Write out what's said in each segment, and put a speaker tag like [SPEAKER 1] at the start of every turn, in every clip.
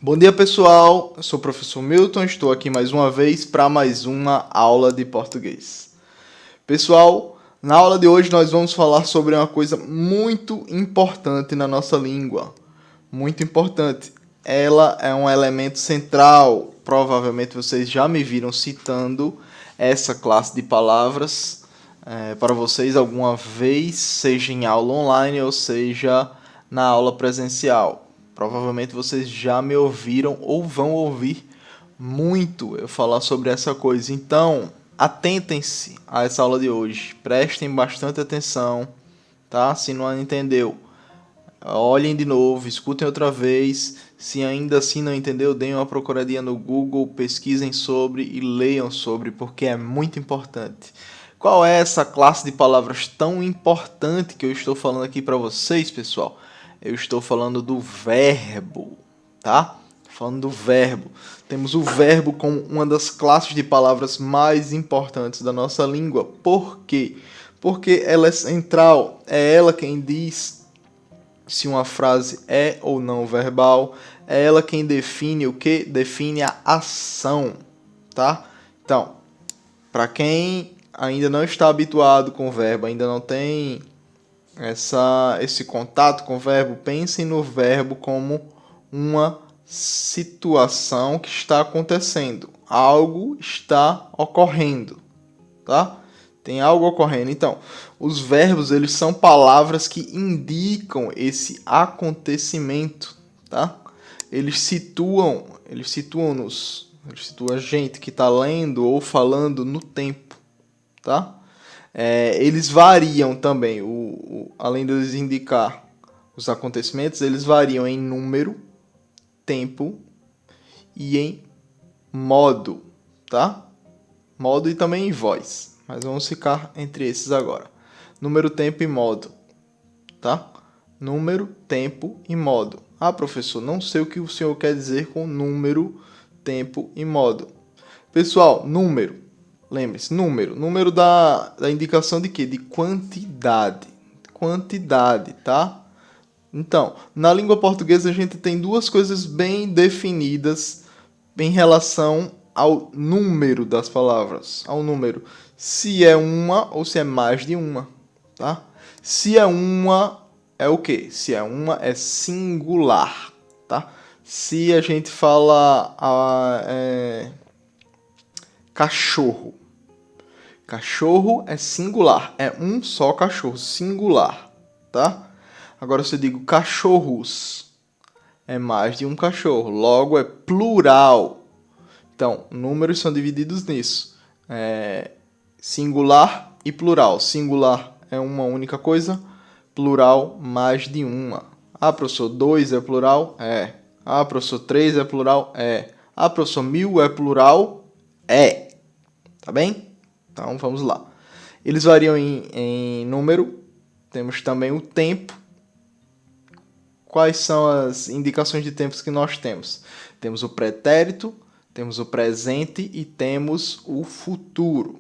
[SPEAKER 1] Bom dia, pessoal. Eu sou o professor Milton, estou aqui mais uma vez para mais uma aula de português. Pessoal, na aula de hoje nós vamos falar sobre uma coisa muito importante na nossa língua. Muito importante. Ela é um elemento central. Provavelmente vocês já me viram citando essa classe de palavras para vocês alguma vez, seja em aula online ou seja na aula presencial. Provavelmente vocês já me ouviram ou vão ouvir muito eu falar sobre essa coisa. Então, atentem-se a essa aula de hoje. Prestem bastante atenção, tá? Se não entendeu, olhem de novo, escutem outra vez. Se ainda assim não entendeu, deem uma procuradinha no Google, pesquisem sobre e leiam sobre, porque é muito importante. Qual é essa classe de palavras tão importante que eu estou falando aqui para vocês, pessoal? Eu estou falando do verbo, tá? Falando do verbo. Temos o verbo como uma das classes de palavras mais importantes da nossa língua. Por quê? Porque ela é central. É ela quem diz se uma frase é ou não verbal. É ela quem define o que? Define a ação, tá? Então, para quem ainda não está habituado com o verbo, ainda não tem esse contato com o verbo, pensem no verbo como uma situação que está acontecendo. Algo está ocorrendo, tá? Tem algo ocorrendo. Então, os verbos, eles são palavras que indicam esse acontecimento, tá? Eles situam a gente que está lendo ou falando no tempo, tá? Eles variam também, além de eles indicar os acontecimentos, eles variam em número, tempo e em modo, tá? Modo e também em voz, mas vamos ficar entre esses agora. Número, tempo e modo, tá? Número, tempo e modo. Ah, professor, não sei o que o senhor quer dizer com número, tempo e modo. Pessoal, número. Lembre-se, número da indicação de quê? De quantidade. Quantidade, tá? Então, na língua portuguesa a gente tem duas coisas bem definidas em relação ao número das palavras. Ao número. Se é uma ou se é mais de uma, tá? Se é uma, é o quê? Se é uma, é singular, tá? Se a gente fala cachorro. Cachorro é singular, é um só cachorro, singular, tá? Agora se eu digo cachorros, é mais de um cachorro, logo é plural. Então, números são divididos nisso, singular e plural. Singular é uma única coisa, plural mais de uma. Ah, professor, 2 é plural? É. Ah, professor, 3 é plural? É. Ah, professor, 1000 é plural? É. Tá bem? Então, vamos lá. Eles variam em número. Temos também o tempo. Quais são as indicações de tempos que nós temos? Temos o pretérito, temos o presente e temos o futuro.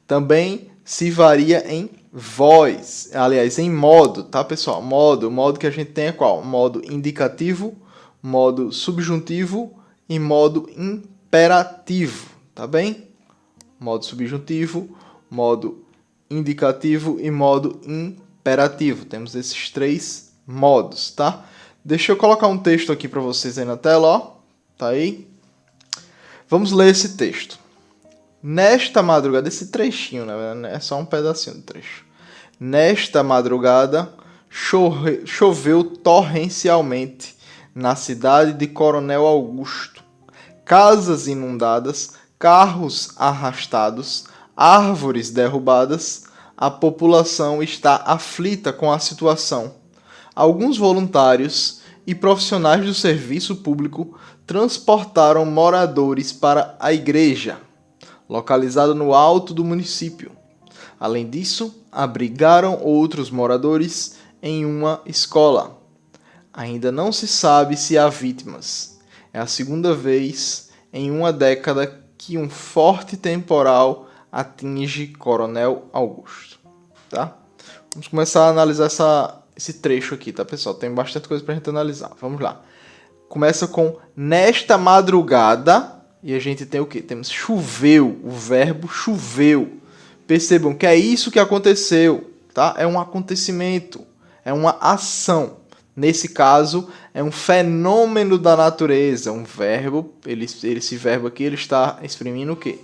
[SPEAKER 1] Também se varia em voz, aliás, em modo, tá, pessoal? O modo que a gente tem é qual? Modo indicativo, modo subjuntivo e modo imperativo, tá bem? Modo subjuntivo, modo indicativo e modo imperativo. Temos esses três modos, tá? Deixa eu colocar um texto aqui para vocês aí na tela, ó. Tá aí? Vamos ler esse texto. Nesta madrugada, esse trechinho, né? É só um pedacinho do trecho. Nesta madrugada, choveu torrencialmente na cidade de Coronel Augusto. Casas inundadas, carros arrastados, árvores derrubadas. A população está aflita com a situação. Alguns voluntários e profissionais do serviço público transportaram moradores para a igreja, localizada no alto do município. Além disso, abrigaram outros moradores em uma escola. Ainda não se sabe se há vítimas. É a segunda vez em uma década que um forte temporal atinge Coronel Augusto. Tá? Vamos começar a analisar esse trecho aqui, tá, pessoal? Tem bastante coisa pra gente analisar. Vamos lá. começa com nesta madrugada, e a gente tem o quê? Temos choveu, o verbo choveu. Percebam que é isso que aconteceu, tá? É um acontecimento, é uma ação. Nesse caso, é um fenômeno da natureza, um verbo, esse verbo aqui ele está exprimindo o quê?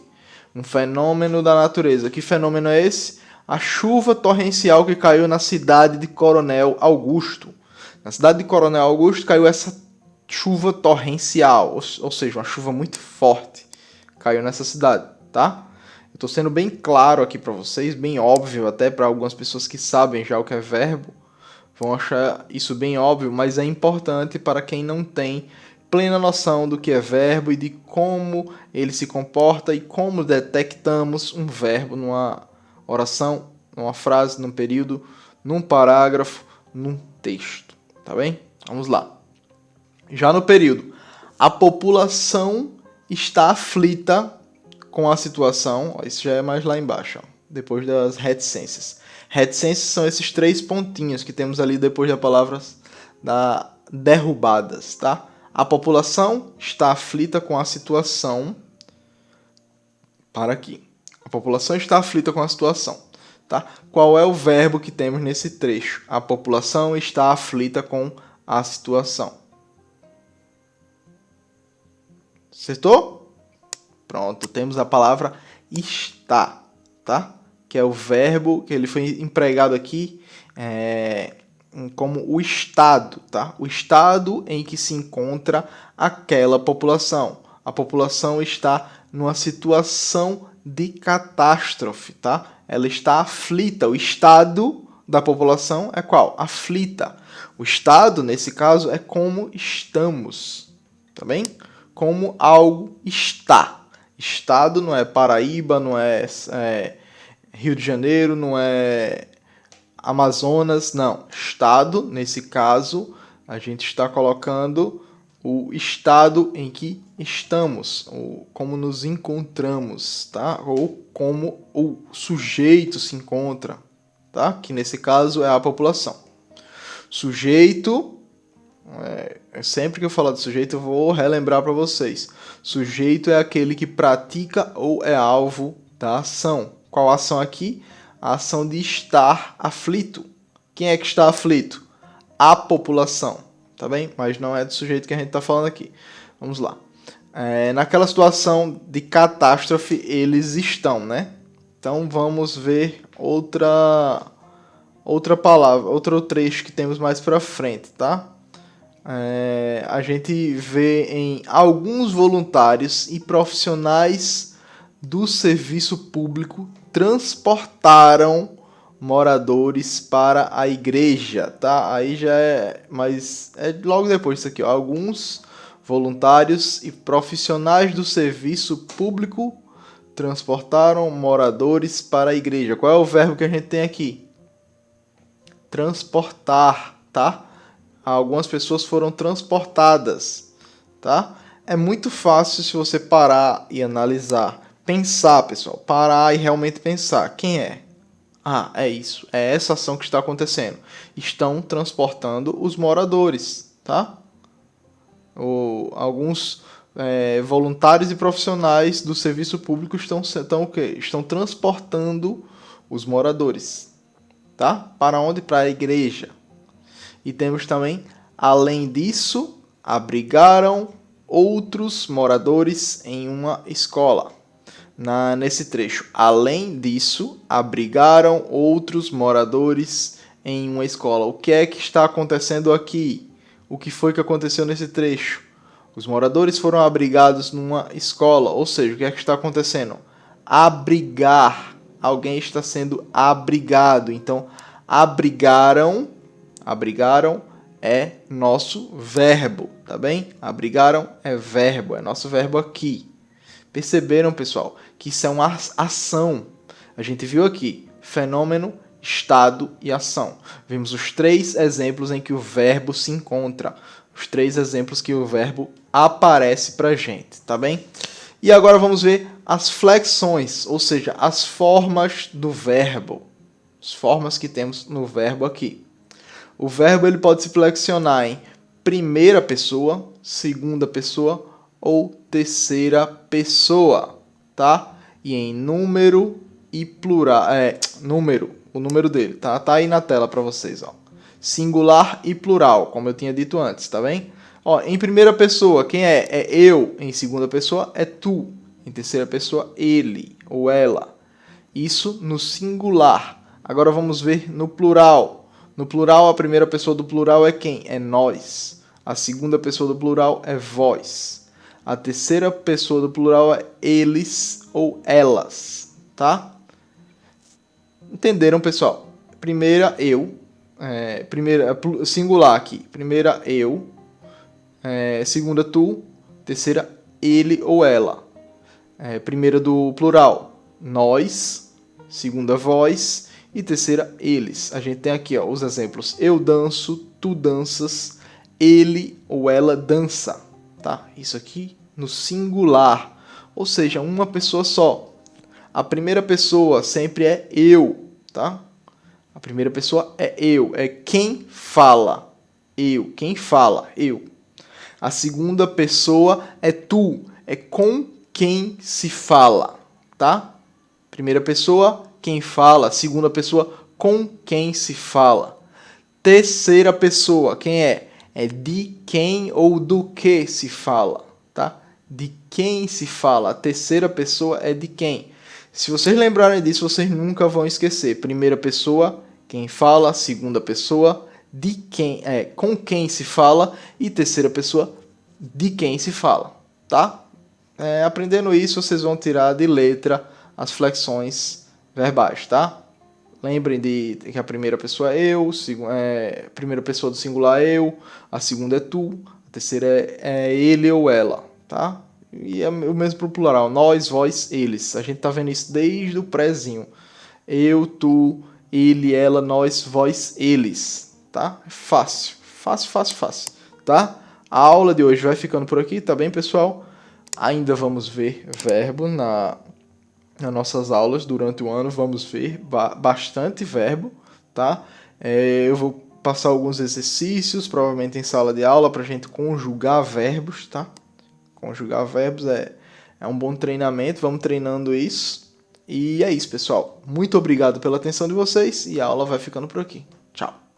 [SPEAKER 1] Um fenômeno da natureza. Que fenômeno é esse? A chuva torrencial que caiu na cidade de Coronel Augusto. Na cidade de Coronel Augusto caiu essa chuva torrencial, ou seja, uma chuva muito forte caiu nessa cidade, tá? Eu estou sendo bem claro aqui para vocês, bem óbvio até para algumas pessoas que sabem já o que é verbo, vão achar isso bem óbvio, mas é importante para quem não tem plena noção do que é verbo e de como ele se comporta e como detectamos um verbo numa oração, numa frase, num período, num parágrafo, num texto, tá bem? Vamos lá. Já no período, a população está aflita com a situação, ó, isso já é mais lá embaixo, ó, depois das reticências. Reticências são esses 3 pontinhos que temos ali depois das palavras derrubadas, tá? A população está aflita com a situação. Para aqui. A população está aflita com a situação, tá? Qual é o verbo que temos nesse trecho? A população está aflita com a situação. Acertou? Pronto, temos a palavra está, tá? Que é o verbo que ele foi empregado aqui como o estado, tá? O estado em que se encontra aquela população. A população está numa situação de catástrofe, tá? Ela está aflita. O estado da população é qual? Aflita. O estado, nesse caso, é como estamos, tá bem? Como algo está. Estado não é Paraíba, não é Rio de Janeiro, não é Amazonas, não. Estado, nesse caso, a gente está colocando o estado em que estamos, ou como nos encontramos, tá? Ou como o sujeito se encontra, tá? Que nesse caso é a população. Sujeito, sempre que eu falar de sujeito, eu vou relembrar para vocês. Sujeito é aquele que pratica ou é alvo da ação. Qual ação aqui? A ação de estar aflito. Quem é que está aflito? A população, tá bem? Mas não é do sujeito que a gente está falando aqui. Vamos lá. Naquela situação de catástrofe, eles estão, né? Então vamos ver outra palavra, outro trecho que temos mais para frente, tá? A gente vê em alguns voluntários e profissionais do serviço público transportaram moradores para a igreja, tá? Aí já mas é logo depois disso aqui, ó. Alguns voluntários e profissionais do serviço público transportaram moradores para a igreja. Qual é o verbo que a gente tem aqui? Transportar, tá? Algumas pessoas foram transportadas, tá? É muito fácil se você parar e analisar. Pensar, pessoal. Parar e realmente pensar. Quem é? Ah, é isso. É essa ação que está acontecendo. Estão transportando os moradores, tá? Alguns voluntários e profissionais do serviço público estão o quê? Estão transportando os moradores, tá? Para onde? Para a igreja. E temos também, além disso, abrigaram outros moradores em uma escola. Nesse trecho, além disso, abrigaram outros moradores em uma escola. O que é que está acontecendo aqui? O que foi que aconteceu nesse trecho? Os moradores foram abrigados numa escola, ou seja, o que é que está acontecendo? Abrigar. Alguém está sendo abrigado. Então, abrigaram é nosso verbo, tá bem? Abrigaram é verbo, é nosso verbo aqui. Perceberam, pessoal, que isso é uma ação. A gente viu aqui fenômeno, estado e ação. Vimos os 3 exemplos em que o verbo se encontra. Os 3 exemplos que o verbo aparece pra gente, tá bem? E agora vamos ver as flexões, ou seja, as formas do verbo. As formas que temos no verbo aqui. O verbo ele pode se flexionar em primeira pessoa, segunda pessoa ou terceira pessoa, tá? E em número e plural, o número dele, tá? Tá aí na tela para vocês, ó. Singular e plural, como eu tinha dito antes, tá bem? Ó, em primeira pessoa, quem é? É eu. Em segunda pessoa, é tu. Em terceira pessoa, ele ou ela. Isso no singular. Agora vamos ver no plural. No plural, a primeira pessoa do plural é quem? É nós. A segunda pessoa do plural é vós. A terceira pessoa do plural é eles ou elas, tá? Entenderam, pessoal? Primeira, eu. Primeira, singular aqui. Primeira, eu. Segunda, tu. Terceira, ele ou ela. Primeira do plural, nós. Segunda, vós. E terceira, eles. A gente tem aqui ó, os exemplos. Eu danço, tu danças, ele ou ela dança. Tá? Isso aqui no singular. Ou seja, uma pessoa só. A primeira pessoa sempre é eu. Tá? A primeira pessoa é eu. É quem fala. Eu. Quem fala. Eu. A segunda pessoa é tu. É com quem se fala, tá? Primeira pessoa, quem fala. Segunda pessoa, com quem se fala. Terceira pessoa, quem é? É de quem ou do que se fala, tá? De quem se fala. A terceira pessoa é de quem. Se vocês lembrarem disso, vocês nunca vão esquecer. Primeira pessoa, quem fala. Segunda pessoa, de quem com quem se fala. E terceira pessoa, de quem se fala, tá? Aprendendo isso, vocês vão tirar de letra as flexões verbais, tá? Lembrem de que a primeira pessoa é eu, a primeira pessoa do singular é eu, a segunda é tu, a terceira é ele ou ela, tá? E é o mesmo para o plural, nós, vós, eles. A gente tá vendo isso desde o prézinho. Eu, tu, ele, ela, nós, vós, eles, tá? É fácil, fácil, tá? A aula de hoje vai ficando por aqui, tá bem, pessoal? Ainda vamos ver verbo nas nossas aulas durante o ano, vamos ver bastante verbo, tá? Eu vou passar alguns exercícios, provavelmente em sala de aula, para a gente conjugar verbos, tá? Conjugar verbos é um bom treinamento, vamos treinando isso. E é isso, pessoal. Muito obrigado pela atenção de vocês e a aula vai ficando por aqui. Tchau!